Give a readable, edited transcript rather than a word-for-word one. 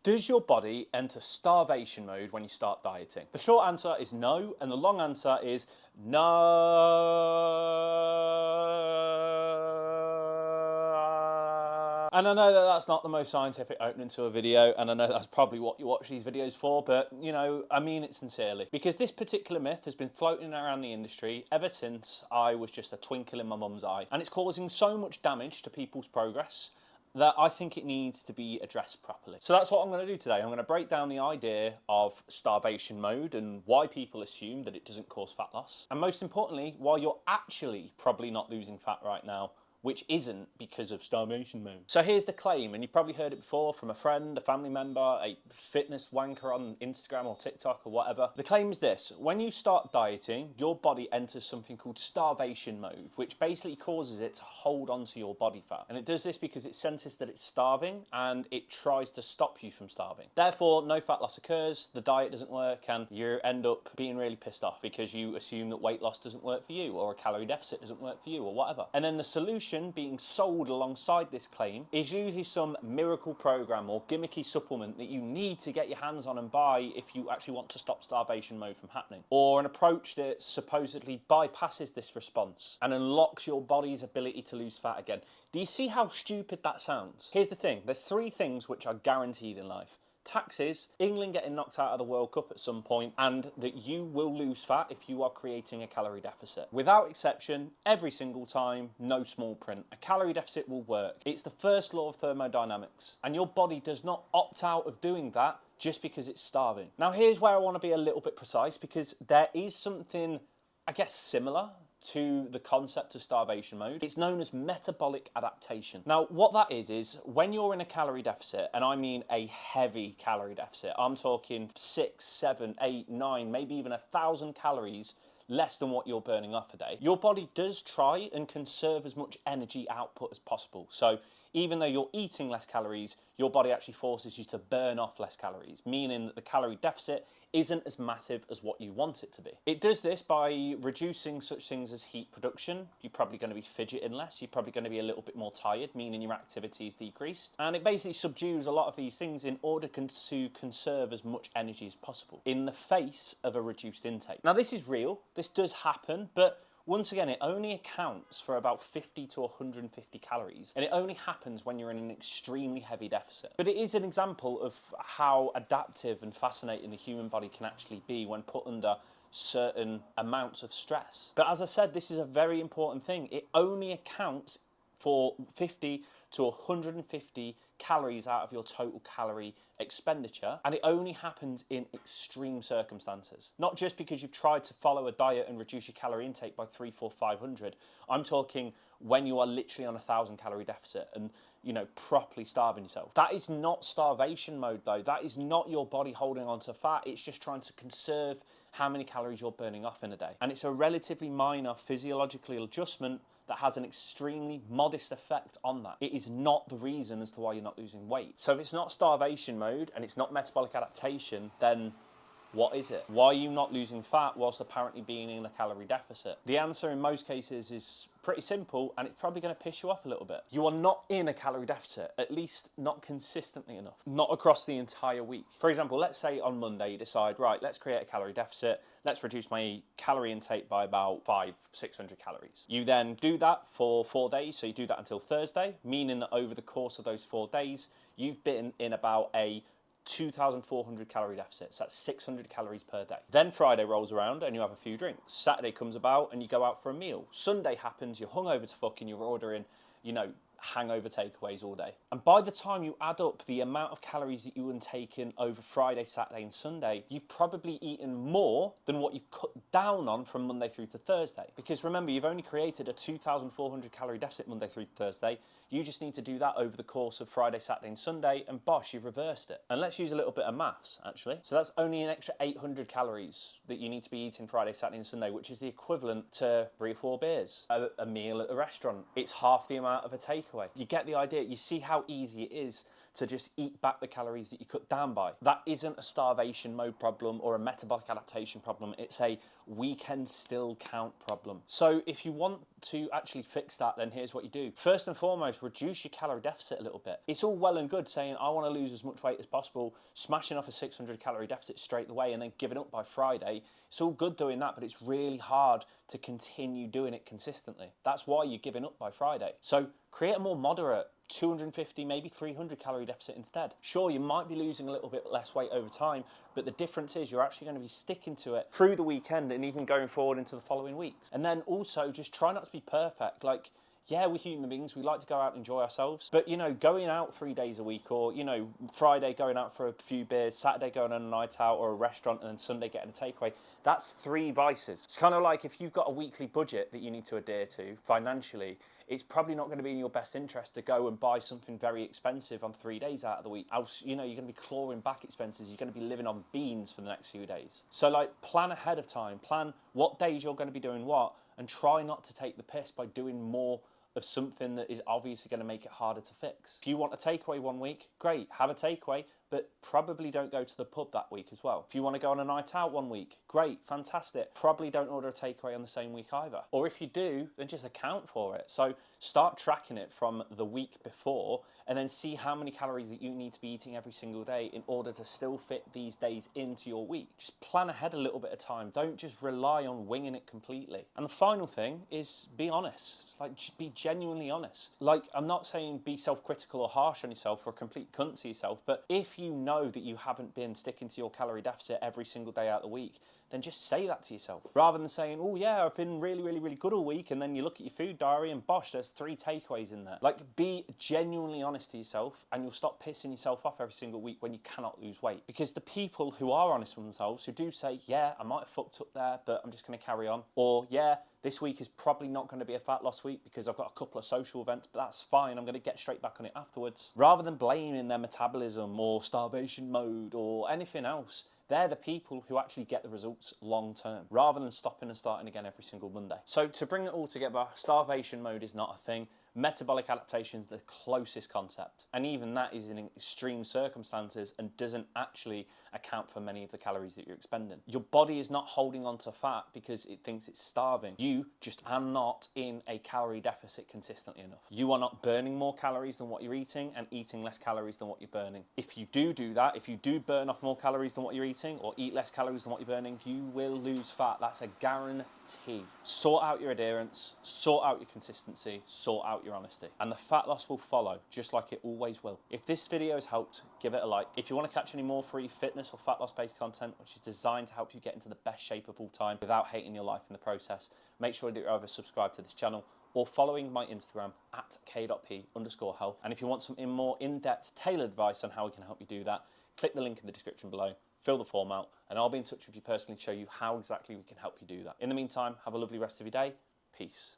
Does your body enter starvation mode when you start dieting? The short answer is no, and the long answer is no. And I know that that's not the most scientific opening to a video, and I know that's probably what you watch these videos for, but, you know, I mean it sincerely. Because this particular myth has been floating around the industry ever since I was just a twinkle in my mum's eye. And it's causing so much damage to people's progress that I think it needs to be addressed properly. So that's what I'm going to do today. I'm going to break down the idea of starvation mode and why people assume that it doesn't cause fat loss. And most importantly, why you're actually probably not losing fat right now, which isn't because of starvation mode. So here's the claim, and you've probably heard it before from a friend, a family member, a fitness wanker on Instagram or TikTok or whatever. The claim is this: when you start dieting, your body enters something called starvation mode, which basically causes it to hold onto your body fat. And it does this because it senses that it's starving and it tries to stop you from starving. Therefore, no fat loss occurs, the diet doesn't work, and you end up being really pissed off because you assume that weight loss doesn't work for you, or a calorie deficit doesn't work for you, or whatever. And then the solution being sold alongside this claim is usually some miracle program or gimmicky supplement that you need to get your hands on and buy if you actually want to stop starvation mode from happening, or an approach that supposedly bypasses this response and unlocks your body's ability to lose fat again. Do you see how stupid that sounds? Here's the thing: there's three things which are guaranteed in life: taxes, England getting knocked out of the World Cup at some point, and that you will lose fat if you are creating a calorie deficit. Without exception, every single time, no small print. A calorie deficit will work. It's the first law of thermodynamics, and your body does not opt out of doing that just because it's starving. Now here's where I want to be a little bit precise, because there is something, I guess, similar to the concept of starvation mode. It's known as metabolic adaptation. Now, what that is when you're in a calorie deficit, and I mean a heavy calorie deficit, I'm talking 6, 7, 8, 9, maybe even 1,000 calories less than what you're burning off a day, your body does try and conserve as much energy output as possible. So even though you're eating less calories, your body actually forces you to burn off less calories, meaning that the calorie deficit isn't as massive as what you want it to be. It does this by reducing such things as heat production. You're probably going to be fidgeting less, you're probably going to be a little bit more tired, meaning your activity is decreased. And it basically subdues a lot of these things in order to conserve as much energy as possible in the face of a reduced intake. Now this is real, this does happen, but once again, it only accounts for about 50 to 150 calories, and it only happens when you're in an extremely heavy deficit. But it is an example of how adaptive and fascinating the human body can actually be when put under certain amounts of stress. But as I said, this is a very important thing. It only accounts for 50 to 150 calories out of your total calorie expenditure, and it only happens in extreme circumstances. Not just because you've tried to follow a diet and reduce your calorie intake by 3, 4, 500. I'm talking when you are literally on 1,000 calorie deficit and, you know, properly starving yourself. That is not starvation mode though. That is not your body holding on to fat. It's just trying to conserve how many calories you're burning off in a day. And it's a relatively minor physiological adjustment that has an extremely modest effect on that. It is not the reason as to why you're not losing weight. So if it's not starvation mode and it's not metabolic adaptation, then what is it? Why are you not losing fat whilst apparently being in a calorie deficit? The answer in most cases is pretty simple, and it's probably going to piss you off a little bit. You are not in a calorie deficit, at least not consistently enough, not across the entire week. For example, let's say on Monday you decide, right, let's create a calorie deficit, let's reduce my calorie intake by about 500-600 calories. You then do that for 4 days, so you do that until Thursday, meaning that over the course of those 4 days, you've been in about a 2,400 calorie deficits. That's 600 calories per day. Then Friday rolls around and you have a few drinks. Saturday comes about and you go out for a meal. Sunday happens, you're hungover to fuck and you're ordering, you know, hangover takeaways all day. And by the time you add up the amount of calories that you have taken over Friday, Saturday and Sunday, you've probably eaten more than what you cut down on from Monday through to Thursday. Because remember, you've only created a 2,400 calorie deficit Monday through to Thursday. You just need to do that over the course of Friday, Saturday and Sunday, and bosh, you've reversed it. And let's use a little bit of maths, actually. So that's only an extra 800 calories that you need to be eating Friday, Saturday and Sunday, which is the equivalent to 3 or 4 beers, a meal at a restaurant. It's half the amount of a takeaway. You get the idea. You see how easy it is to just eat back the calories that you cut down by. That isn't a starvation mode problem or a metabolic adaptation problem. It's a we can still count problem. So if you want to actually fix that, then here's what you do. First and foremost, reduce your calorie deficit a little bit. It's all well and good saying, I want to lose as much weight as possible, smashing off a 600 calorie deficit straight away and then giving up by Friday. It's all good doing that, but it's really hard to continue doing it consistently. That's why you're giving up by Friday. So create a more moderate 250, maybe 300 calorie deficit instead. Sure, you might be losing a little bit less weight over time, but the difference is you're actually going to be sticking to it through the weekend and even going forward into the following weeks. And then also just try not to be perfect. Like, yeah, we're human beings, we like to go out and enjoy ourselves, but you know, going out 3 days a week, or you know, Friday going out for a few beers, Saturday going on a night out or a restaurant, and then Sunday getting a takeaway, that's 3 vices. It's kind of like if you've got a weekly budget that you need to adhere to financially, it's probably not going to be in your best interest to go and buy something very expensive on 3 days out of the week. Else, you know, you're going to be clawing back expenses. You're going to be living on beans for the next few days. So like, plan ahead of time, plan what days you're going to be doing what, and try not to take the piss by doing more of something that is obviously going to make it harder to fix. If you want a takeaway one week, great, have a takeaway, but probably don't go to the pub that week as well. If you want to go on a night out one week, great, fantastic. Probably don't order a takeaway on the same week either. Or if you do, then just account for it. So start tracking it from the week before and then see how many calories that you need to be eating every single day in order to still fit these days into your week. Just plan ahead a little bit of time. Don't just rely on winging it completely. And the final thing is be honest. Like, just be genuinely honest. Like, I'm not saying be self-critical or harsh on yourself or a complete cunt to yourself, but if you know that you haven't been sticking to your calorie deficit every single day out of the week, then just say that to yourself. Rather than saying, oh yeah, I've been really good all week, and then you look at your food diary and bosh, there's 3 takeaways in there. Like, be genuinely honest to yourself and you'll stop pissing yourself off every single week when you cannot lose weight. Because the people who are honest with themselves, who do say, yeah, I might have fucked up there, but I'm just gonna carry on. Or yeah, this week is probably not going to be a fat loss week because I've got a couple of social events, but that's fine. I'm going to get straight back on it afterwards. Rather than blaming their metabolism or starvation mode or anything else, they're the people who actually get the results long term, rather than stopping and starting again every single Monday. So to bring it all together, starvation mode is not a thing. Metabolic adaptation is the closest concept. And even that is in extreme circumstances and doesn't actually account for many of the calories that you're expending. Your body is not holding on to fat because it thinks it's starving. You just are not in a calorie deficit consistently enough. You are not burning more calories than what you're eating and eating less calories than what you're burning. If you do that, if you do burn off more calories than what you're eating or eat less calories than what you're burning, you will lose fat. That's a guarantee. Sort out your adherence, sort out your consistency, sort out your honesty, and the fat loss will follow, just like it always will. If this video has helped, give it a like. If you want to catch any more free fitness or fat loss based content, which is designed to help you get into the best shape of all time without hating your life in the process, make sure that you're either subscribed to this channel or following my Instagram at k.p_health. And if you want some more in-depth tailored advice on how we can help you do that, click the link in the description below, fill the form out, and I'll be in touch with you personally to show you how exactly we can help you do that. In the meantime, have a lovely rest of your day. Peace.